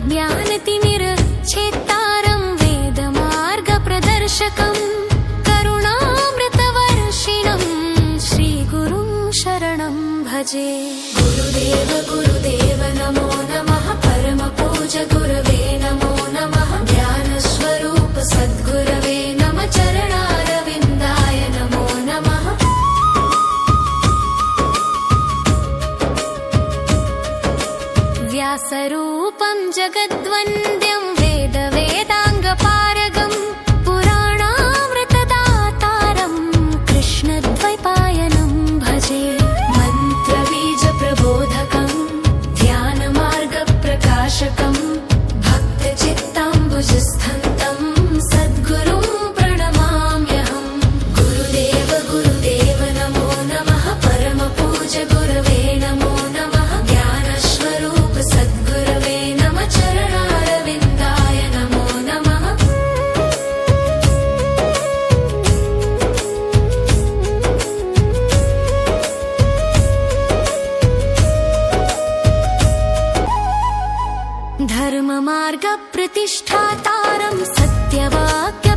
ज्ञानतिमिरच्छेत्तारं वेदमार्गप्रदर्शकम् करुणामृतवर्षिणं श्रीगुरुं शरणं भजे। गुरुदेव गुरुदेव नमो नमः। परमपूज गुरवे नमो नमः। ज्ञानस्वरूप सद्गुरवे नमः। चरणारविन्दाय नमो नमः। व्यासरूपं जगद्वन्द्यं वेदवेदाङ्गपारगं पुराणामृतदातारं कृष्णद्वैपायनं भजे। मन्त्रबीजप्रबोधकं ध्यानमार्गप्रकाशकं भक्तचित्ताम्बुजस्थन्तं सद्गुरुं प्रणमाम्यहम्। गुरुदेव गुरुदेव नमो नमः। परमपूज गुरवे नमो नमः। ज्ञानस्वरूप सद्गुरवे नमः। चरणारविन्दाय नमो नमः। धर्ममार्गप्रतिष्ठातारं सत्यवाक्य